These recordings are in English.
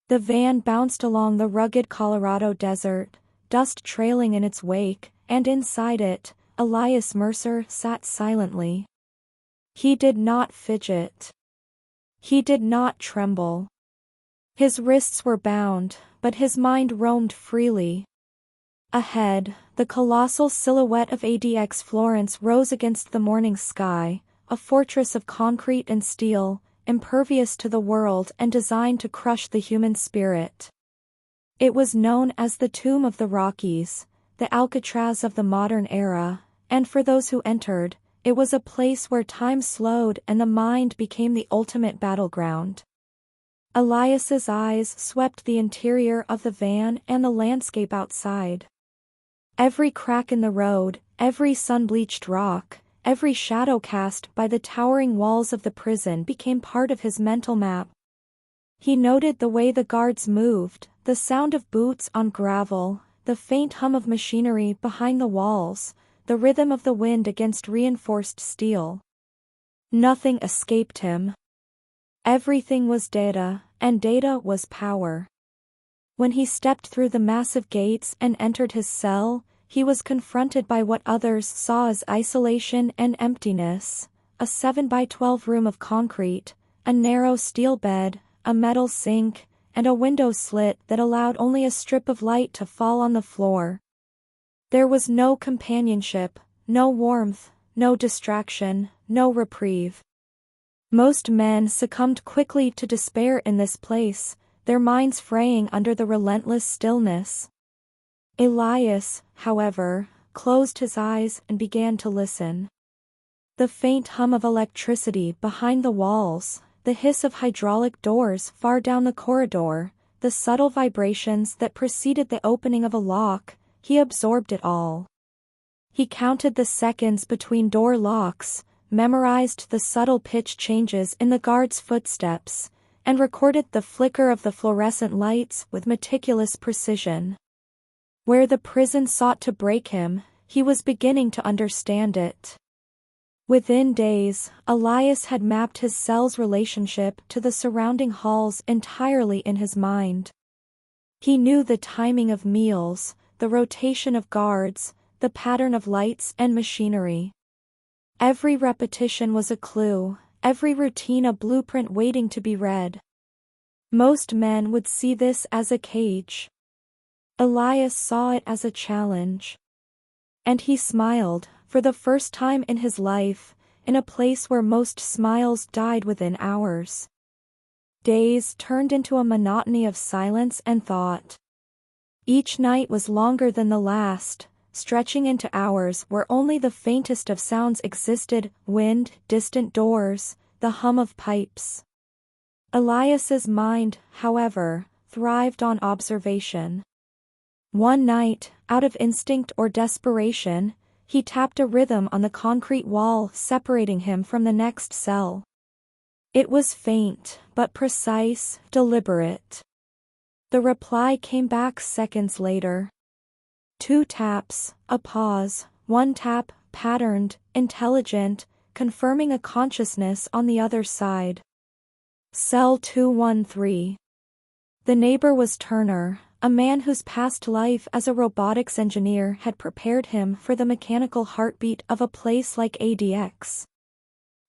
The van bounced along the rugged Colorado desert, dust trailing in its wake, and inside it, Elias Mercer sat silently. He did not fidget. He did not tremble. His wrists were bound, but his mind roamed freely. Ahead, the colossal silhouette of ADX Florence rose against the morning sky, a fortress of concrete and steel, impervious to the world and designed to crush the human spirit. It was known as the Tomb of the Rockies, the Alcatraz of the modern era, and for those who entered, it was a place where time slowed and the mind became the ultimate battleground. Elias's eyes swept the interior of the van and the landscape outside. Every crack in the road, every sun-bleached rock, every shadow cast by the towering walls of the prison became part of his mental map. He noted the way the guards moved, the sound of boots on gravel, the faint hum of machinery behind the walls, the rhythm of the wind against reinforced steel. Nothing escaped him. Everything was data, and data was power. When he stepped through the massive gates and entered his cell, he was confronted by what others saw as isolation and emptiness: a 7x12 room of concrete, a narrow steel bed, a metal sink, and a window slit that allowed only a strip of light to fall on the floor. There was no companionship, no warmth, no distraction, no reprieve. Most men succumbed quickly to despair in this place, their minds fraying under the relentless stillness. Elias, however, closed his eyes and began to listen. The faint hum of electricity behind the walls, the hiss of hydraulic doors far down the corridor, the subtle vibrations that preceded the opening of a lock, he absorbed it all. He counted the seconds between door locks, memorized the subtle pitch changes in the guard's footsteps, and recorded the flicker of the fluorescent lights with meticulous precision. Where the prison sought to break him, he was beginning to understand it. Within days, Elias had mapped his cell's relationship to the surrounding halls entirely in his mind. He knew the timing of meals, the rotation of guards, the pattern of lights and machinery. Every repetition was a clue, every routine a blueprint waiting to be read. Most men would see this as a cage. Elias saw it as a challenge. And he smiled, for the first time in his life, in a place where most smiles died within hours. Days turned into a monotony of silence and thought. Each night was longer than the last, stretching into hours where only the faintest of sounds existed: wind, distant doors, the hum of pipes. Elias's mind, however, thrived on observation. One night, out of instinct or desperation, he tapped a rhythm on the concrete wall separating him from the next cell. It was faint, but precise, deliberate. The reply came back seconds later. 2 taps, a pause, 1 tap, patterned, intelligent, confirming a consciousness on the other side. Cell 213. The neighbor was Turner, a man whose past life as a robotics engineer had prepared him for the mechanical heartbeat of a place like ADX.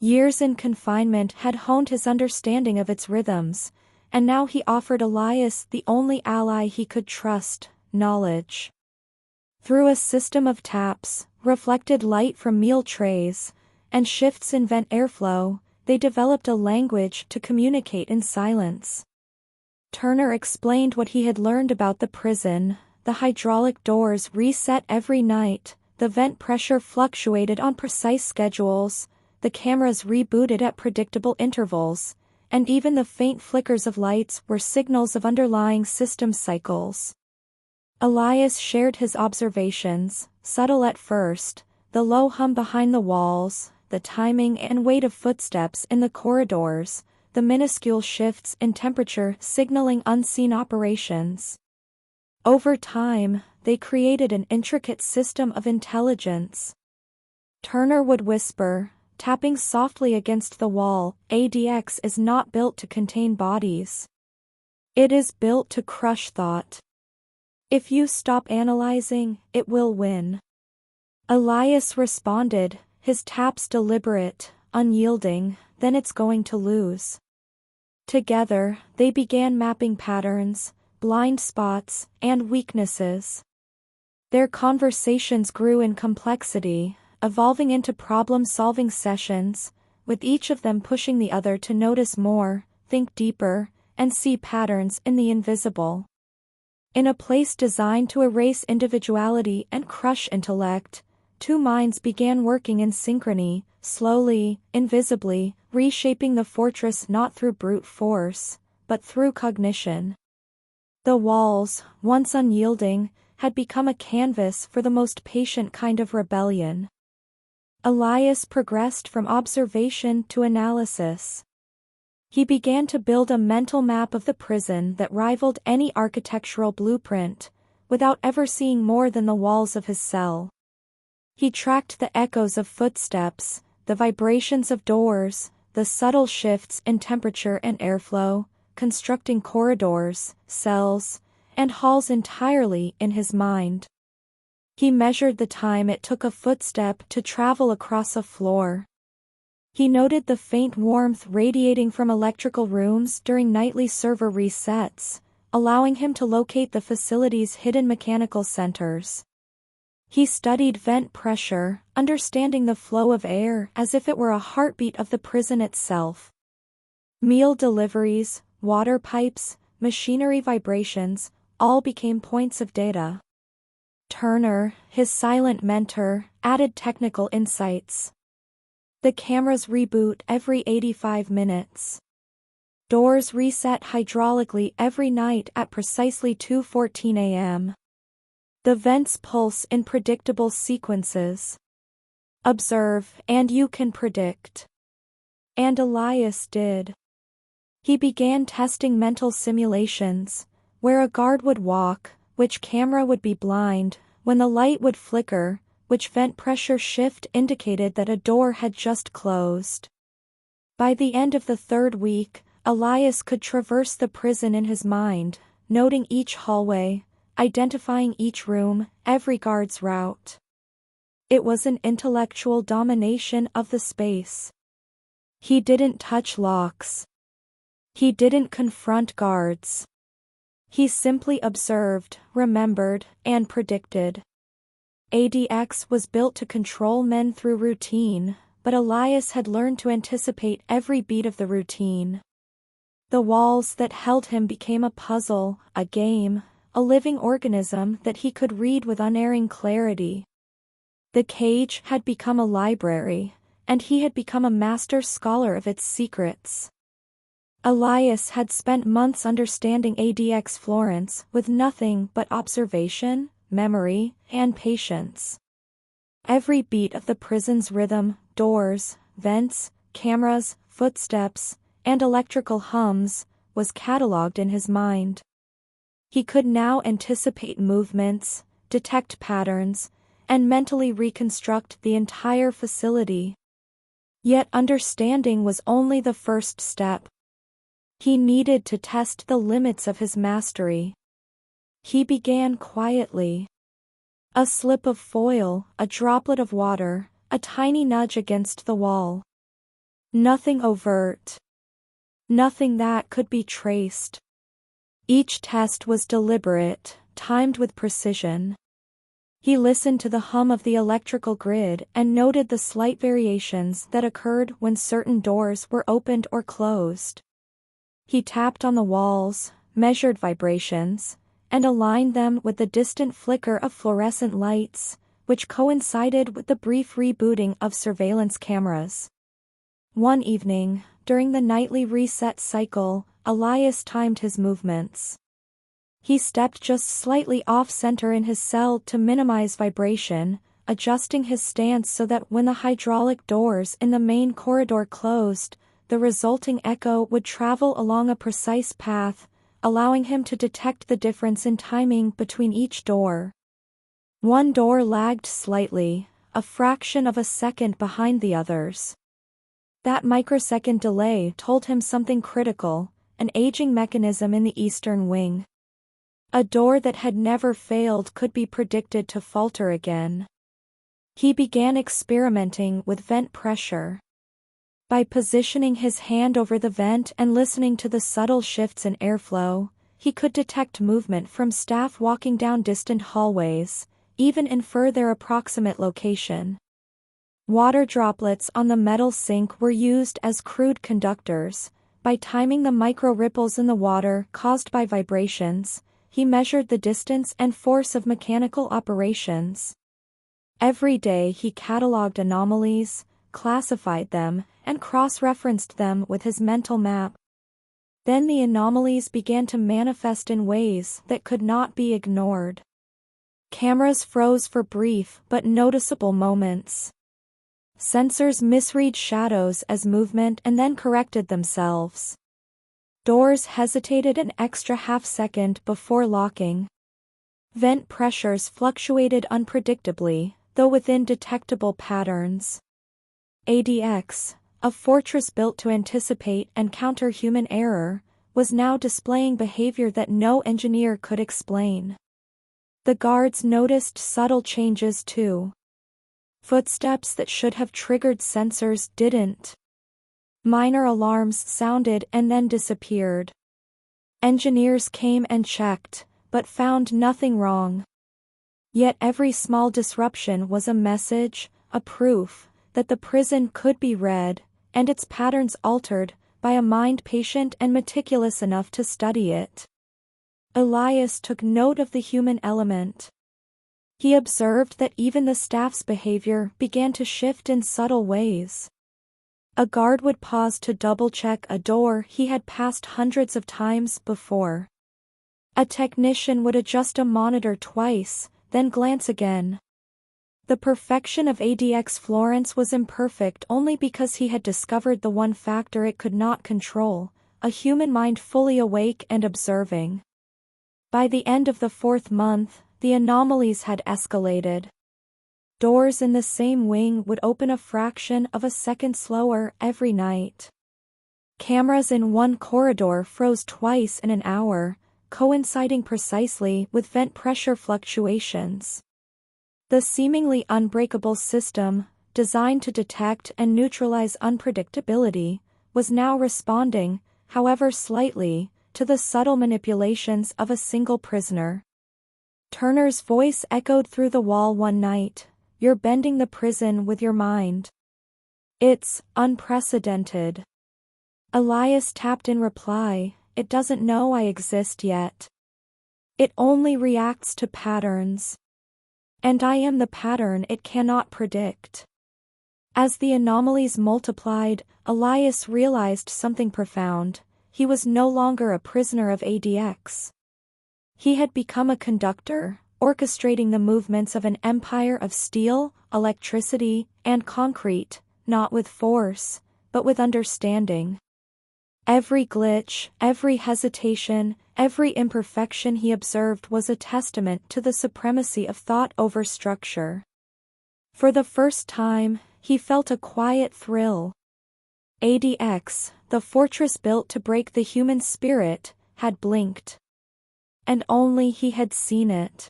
Years in confinement had honed his understanding of its rhythms, and now he offered Elias the only ally he could trust: knowledge. Through a system of taps, reflected light from meal trays, and shifts in vent airflow, they developed a language to communicate in silence. Turner explained what he had learned about the prison: the hydraulic doors reset every night, the vent pressure fluctuated on precise schedules, the cameras rebooted at predictable intervals, and even the faint flickers of lights were signals of underlying system cycles. Elias shared his observations, subtle at first: the low hum behind the walls, the timing and weight of footsteps in the corridors, the minuscule shifts in temperature signaling unseen operations. Over time, they created an intricate system of intelligence. Turner would whisper, tapping softly against the wall, "ADX is not built to contain bodies. It is built to crush thought. If you stop analyzing, it will win. Elias responded, his taps deliberate, unyielding, then it's going to lose. Together, they began mapping patterns, blind spots, and weaknesses. Their conversations grew in complexity, evolving into problem-solving sessions, with each of them pushing the other to notice more, think deeper, and see patterns in the invisible. In a place designed to erase individuality and crush intellect, two minds began working in synchrony, slowly, invisibly, reshaping the fortress not through brute force, but through cognition. The walls, once unyielding, had become a canvas for the most patient kind of rebellion. Elias progressed from observation to analysis. He began to build a mental map of the prison that rivaled any architectural blueprint, without ever seeing more than the walls of his cell. He tracked the echoes of footsteps, the vibrations of doors, the subtle shifts in temperature and airflow, constructing corridors, cells, and halls entirely in his mind. He measured the time it took a footstep to travel across a floor. He noted the faint warmth radiating from electrical rooms during nightly server resets, allowing him to locate the facility's hidden mechanical centers. He studied vent pressure, understanding the flow of air as if it were a heartbeat of the prison itself. Meal deliveries, water pipes, machinery vibrations, all became points of data. Turner, his silent mentor, added technical insights. The cameras reboot every 85 minutes. Doors reset hydraulically every night at precisely 2:14 a.m. The vents pulse in predictable sequences. Observe, and you can predict. And Elias did. He began testing mental simulations, where a guard would walk, which camera would be blind, when the light would flicker, which vent pressure shift indicated that a door had just closed. By the end of the third week, Elias could traverse the prison in his mind, noting each hallway, identifying each room, every guard's route. It was an intellectual domination of the space. He didn't touch locks. He didn't confront guards. He simply observed, remembered, and predicted. ADX was built to control men through routine, but Elias had learned to anticipate every beat of the routine. The walls that held him became a puzzle, a game, a living organism that he could read with unerring clarity. The cage had become a library, and he had become a master scholar of its secrets. Elias had spent months understanding ADX Florence with nothing but observation, memory, and patience. Every beat of the prison's rhythm, doors, vents, cameras, footsteps, and electrical hums, was catalogued in his mind. He could now anticipate movements, detect patterns, and mentally reconstruct the entire facility. Yet understanding was only the first step. He needed to test the limits of his mastery. He began quietly. A slip of foil, a droplet of water, a tiny nudge against the wall. Nothing overt. Nothing that could be traced. Each test was deliberate, timed with precision. He listened to the hum of the electrical grid and noted the slight variations that occurred when certain doors were opened or closed. He tapped on the walls, measured vibrations, and aligned them with the distant flicker of fluorescent lights, which coincided with the brief rebooting of surveillance cameras. One evening, during the nightly reset cycle, Elias timed his movements. He stepped just slightly off-center in his cell to minimize vibration, adjusting his stance so that when the hydraulic doors in the main corridor closed, the resulting echo would travel along a precise path, allowing him to detect the difference in timing between each door. One door lagged slightly, a fraction of a second behind the others. That microsecond delay told him something critical. an aging mechanism in the eastern wing. A door that had never failed could be predicted to falter again. He began experimenting with vent pressure. By positioning his hand over the vent and listening to the subtle shifts in airflow, he could detect movement from staff walking down distant hallways, even infer their approximate location. Water droplets on the metal sink were used as crude conductors. By timing the micro-ripples in the water caused by vibrations, he measured the distance and force of mechanical operations. Every day he catalogued anomalies, classified them, and cross-referenced them with his mental map. Then the anomalies began to manifest in ways that could not be ignored. Cameras froze for brief but noticeable moments. Sensors misread shadows as movement and then corrected themselves. Doors hesitated an extra half-second before locking. Vent pressures fluctuated unpredictably, though within detectable patterns. ADX, a fortress built to anticipate and counter human error, was now displaying behavior that no engineer could explain. The guards noticed subtle changes too. Footsteps that should have triggered sensors didn't. Minor alarms sounded and then disappeared. Engineers came and checked, but found nothing wrong. Yet every small disruption was a message, a proof, that the prison could be read, and its patterns altered, by a mind patient and meticulous enough to study it. Elias took note of the human element. He observed that even the staff's behavior began to shift in subtle ways. A guard would pause to double-check a door he had passed hundreds of times before. A technician would adjust a monitor twice, then glance again. The perfection of ADX Florence was imperfect only because he had discovered the one factor it could not control, a human mind fully awake and observing. By the end of the 4th month, the anomalies had escalated. Doors in the same wing would open a fraction of a second slower every night. Cameras in one corridor froze twice in an hour, coinciding precisely with vent pressure fluctuations. The seemingly unbreakable system, designed to detect and neutralize unpredictability, was now responding, however slightly, to the subtle manipulations of a single prisoner. Turner's voice echoed through the wall one night. "You're bending the prison with your mind. It's unprecedented." Elias tapped in reply, "It doesn't know I exist yet. It only reacts to patterns. And I am the pattern it cannot predict." As the anomalies multiplied, Elias realized something profound. He was no longer a prisoner of ADX. He had become a conductor, orchestrating the movements of an empire of steel, electricity, and concrete, not with force, but with understanding. Every glitch, every hesitation, every imperfection he observed was a testament to the supremacy of thought over structure. For the first time, he felt a quiet thrill. ADX, the fortress built to break the human spirit, had blinked. And only he had seen it.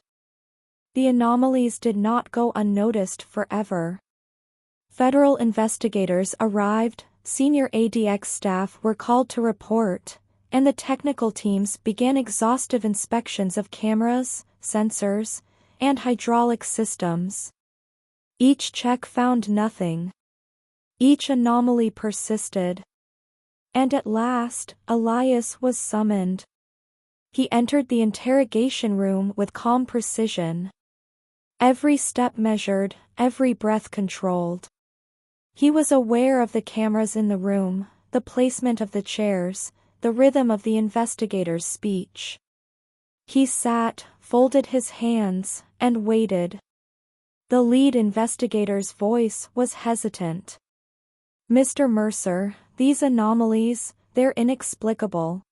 The anomalies did not go unnoticed forever. Federal investigators arrived, senior ADX staff were called to report, and the technical teams began exhaustive inspections of cameras, sensors, and hydraulic systems. Each check found nothing. Each anomaly persisted. And at last, Elias was summoned. He entered the interrogation room with calm precision. Every step measured, every breath controlled. He was aware of the cameras in the room, the placement of the chairs, the rhythm of the investigator's speech. He sat, folded his hands, and waited. The lead investigator's voice was hesitant. "Mr. Mercer, these anomalies, they're inexplicable.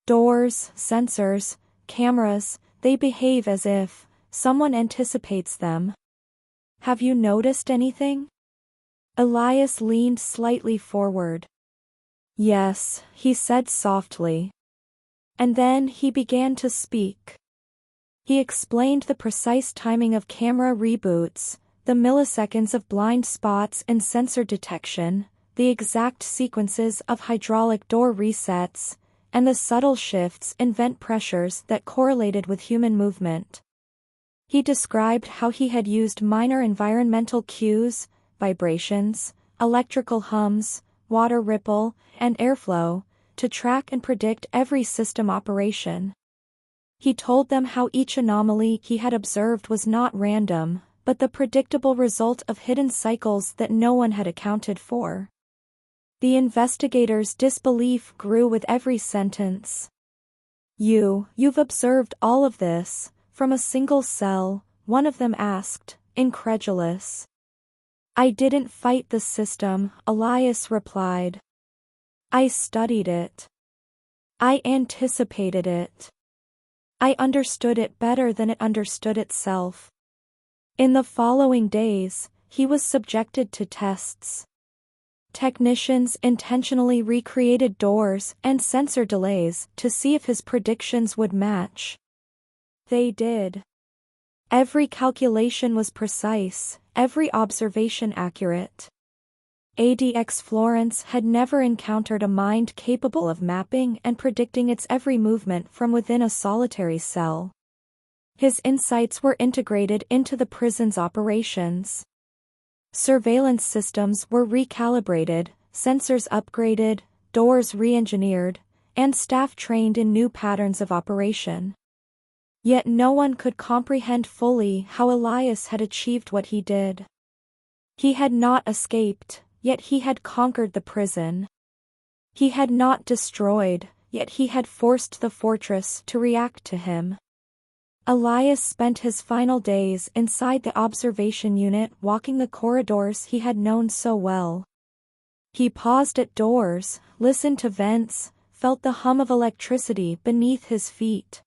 Doors, sensors, cameras, they behave as if someone anticipates them. Have you noticed anything?" Elias leaned slightly forward. Yes, he said softly. And then he began to speak. He explained the precise timing of camera reboots, the milliseconds of blind spots in sensor detection, the exact sequences of hydraulic door resets, and the subtle shifts in vent pressures that correlated with human movement. He described how he had used minor environmental cues, vibrations, electrical hums, water ripple, and airflow, to track and predict every system operation. He told them how each anomaly he had observed was not random, but the predictable result of hidden cycles that no one had accounted for. The investigators' disbelief grew with every sentence. You've observed all of this, from a single cell," one of them asked, incredulous. "I didn't fight the system," Elias replied. "I studied it. I anticipated it. I understood it better than it understood itself." In the following days, he was subjected to tests. Technicians intentionally recreated doors and sensor delays to see if his predictions would match. They did. Every calculation was precise, every observation accurate. ADX Florence had never encountered a mind capable of mapping and predicting its every movement from within a solitary cell. His insights were integrated into the prison's operations. Surveillance systems were recalibrated, sensors upgraded, doors re-engineered, and staff trained in new patterns of operation. Yet no one could comprehend fully how Elias had achieved what he did. He had not escaped, yet he had conquered the prison. He had not destroyed, yet he had forced the fortress to react to him. Elias spent his final days inside the observation unit, walking the corridors he had known so well. He paused at doors, listened to vents, felt the hum of electricity beneath his feet.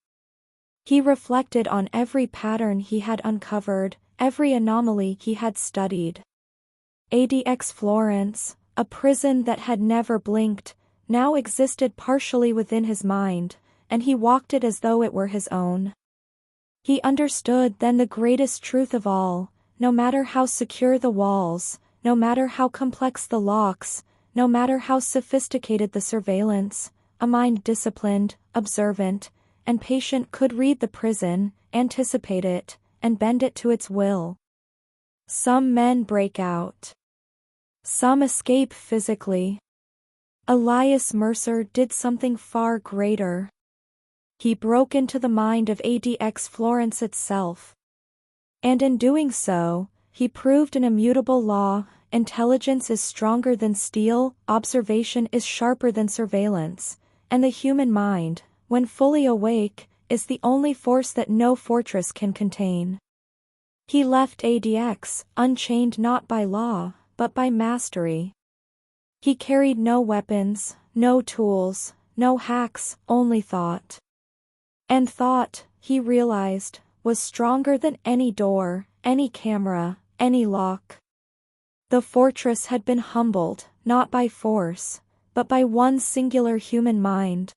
He reflected on every pattern he had uncovered, every anomaly he had studied. ADX Florence, a prison that had never blinked, now existed partially within his mind, and he walked it as though it were his own. He understood then the greatest truth of all: no matter how secure the walls, no matter how complex the locks, no matter how sophisticated the surveillance, a mind disciplined, observant, and patient could read the prison, anticipate it, and bend it to its will. Some men break out. Some escape physically. Elias Mercer did something far greater. He broke into the mind of ADX Florence itself. And in doing so, he proved an immutable law: intelligence is stronger than steel, observation is sharper than surveillance, and the human mind, when fully awake, is the only force that no fortress can contain. He left ADX, unchained not by law, but by mastery. He carried no weapons, no tools, no hacks, only thought. And thought, he realized, was stronger than any door, any camera, any lock. The fortress had been humbled, not by force, but by one singular human mind.